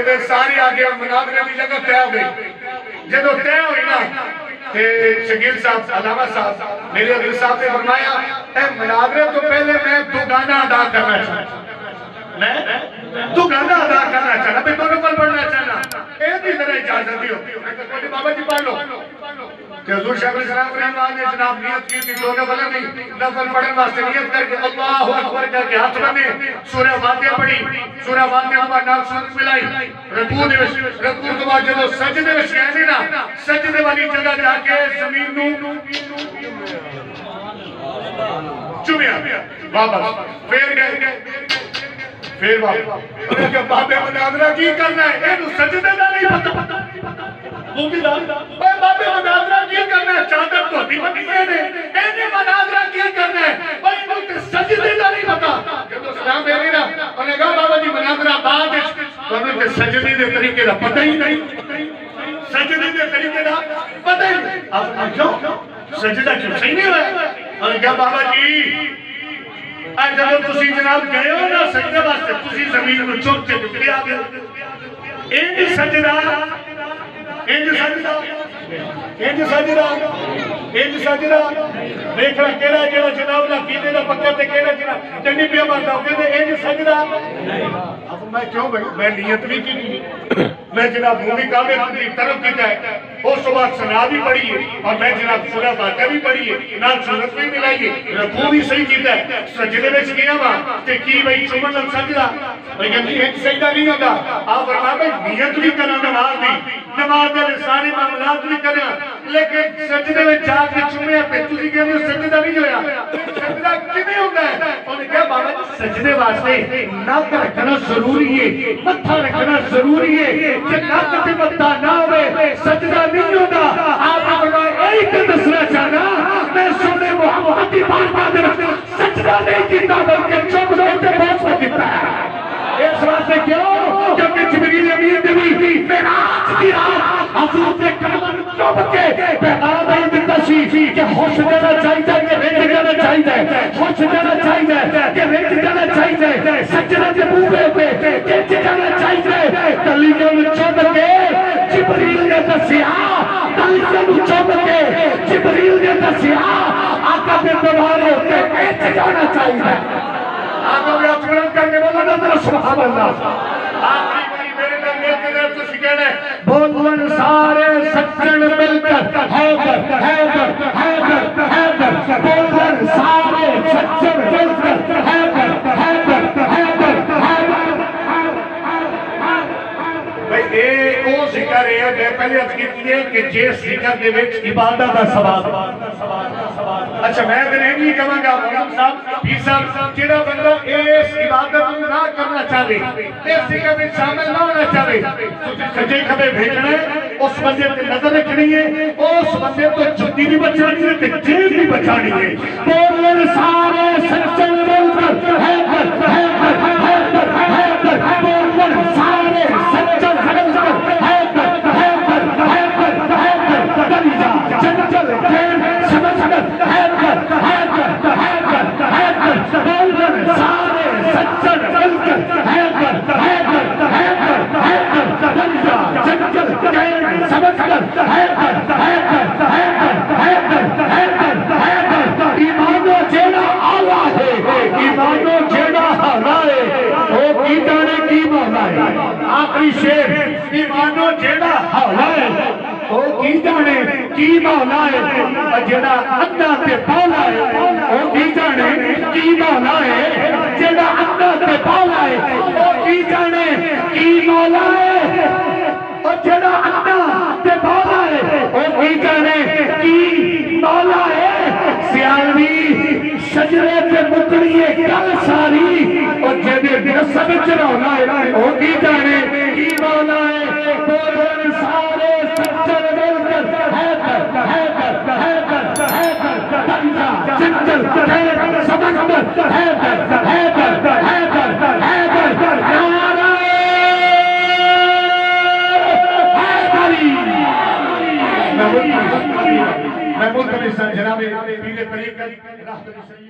کہ ساری آگے مناظرے کی جگہ طے ہو گئی جدو طے ہوئی نا شکیل صاحب علامہ صاحب میرے عزیز صاحب نے فرمایا اے مناظرے تو پہلے میں دو گانا ادا کرنا چاہتا میں دو گانا ادا کرنا چاہتا میں دونوں پر پڑھنا چاہتا اے بھی ذرا اجازت دیو میں بابا جی پڑھ لو کہ حضور شیخ الاسلام رحمہ نے جناب نیت کی تھی دونوں غلط نہیں نفل پڑھنے واسطے نیت کر کے اللہ اکبر کر کے ہاتھ بنے سورہ فاتحہ پڑھی سورہ فاتحہ پر نام سنت ملائی رکوع تو بعد جب سجدے میں شہدی نا سجدے والی جگہ جا کے زمین نو چومیا واپس پھر واپس بابے مناظرہ کی کرنا ہے اینو سجدے دا نہیں پتا بابے مناظرہ کی کرنا ہے چادر تو نہیں پتی اینے مناظرہ کی کرنا ہے اینو تے سجدے دا نہیں پتا جب سلام بیری نا انہیں کہا بابا جی مناظرہ بعد تو انہیں تے سجدے دے طریقے دا پتہ ہی نہیں سجدے دے طریقے دا پتہ ہی نہیں اب کیوں سجدہ کیوں صحیح نہیں ہوئے انہیں کہا بابا جی آج جب تسی جناب گئے ہو نا سجدہ واسطے تسی زمین کو چوک کے دکھلی آگے اینج سجدہ دیکھ رہا کیڑا جڑا جناب نہ کینے نہ پکڑ تے کیڑا جڑا ڈنڈی پیا مارتا ہو کہتے اینج سجدہ اب میں کیوں بھائی میں نیت بھی کی نہیں میں جناب بھومی کعبے کی طرف کی جائے اس صبح سنا بھی پڑھی ہے اور میں جناب سورہ فاتحہ بھی پڑھی ہے نال سورت بھی ملائی ہے رکوع بھی صحیح کیتا ہے سجدے میں گیا وہاں تے کی بھائی چومن نال سجدہ لیکن یہ سجدہ نہیں ہوتا آپ فرمایا بھائی نیت بھی کرنا نماز دے سارے معاملات بھی کرنا لیکن سجدے میں جا کے چومیا پہ تسی کہتے ہو سجدہ نہیں ہویا سجدہ کیویں ہوندا ہے انہوں نے کہا بابا جی سجدے واسطے نک رکھنا ضروری ہے متھا رکھنا ضروری ہے کہ نک تے متھا نہ ہوئے سجدہ نہیں ہوتا آپ فرمایا ایک دسنا چاہنا میں سنے محمد کی بات سجدہ نہیں کیتا بلکہ چوم تے بہت کیتا ہے اس واسطے کیوں کیونکہ جبریل امین نبی معراج کی رات حضور نے کلمہ چوب کے پیغام دے دیتا سی کہ خوش دینا چاہیے کہ رنج دینا چاہیے خوش دینا چاہیے کہ رنج دینا چاہیے سجدہ کے منہ پہ کچھ دینا چاہیے کلیمہ میں چوب کے جبریل نے دسیا کلیمہ میں چوب کے جبریل نے دسیا آقا کے دوارے پہ کچھ دینا چاہیے آقا میں اچھرن کرنے والا نظر سبحان اللہ آخری بڑی میرے در مل کے در تو شکر ہے بولن سارے سچن مل کر حیدر حیدر حیدر حیدر بولن سارے سچن مل کر حیدر حیدر حیدر حیدر بھئی اے او ذکر ہے میں پہلے اب کہتی ہے کہ جیس ذکر دے ویچ عبادت دا سوال اچھا میں اگر نہیں کہاں گا مولانا صاحب پیر صاحب جڑا بندہ اس عبادت نہ کرنا چاہے اس ذکر میں شامل نہ ہونا چاہے سجے کھبے بھیجنا ہے اس بندے تے نظر رکھنی ہے اس بندے تو جتی بھی بچانی ہے تے جیب بھی بچانی ہے بولن سارے سچن مل کر حیدر حیدر حیدر حیدر بولن سارے سچن مل کر حیدر حیدر حیدر حیدر دریجہ چنچل کھیل سمجھ کر حیدر حیدر حیدر حیدر بولن سارے سچن مل کر حیدر حیدر حیدر حیدر دریجہ چنچل کھیل سمجھ کر حیدر حیدر حیدر حیدر حیدر حیدر ایمانو جیڑا آلہ ہے ایمانو جیڑا حالا ہے وہ کی جانے کی مولا ہے آخری شیر ایمانو جیڑا حالا ہے وہ کی جانے کی مولا ہے جیڑا اندہ تے پالا ہے وہ کی جانے کی مولا ہے جیڑا اندہ تے پالا ہے وہ کی جانے کی مولا ہے اور جیڑا اندہ تے پالا ہے وہ کی جانے کی مولا ہے سیالوی شجرے تے مکڑیے کل ساری اور جیڑے نصب چرونا ہے وہ کی جانے کی مولا ہے بولن سارے سچن مل کر حیدر حیدر حیدر حیدر دنجا چنچل حیدر سمجھ کر حیدر حیدر حیدر حیدر نعرہ حیدری محمود جناب پیر طریقہ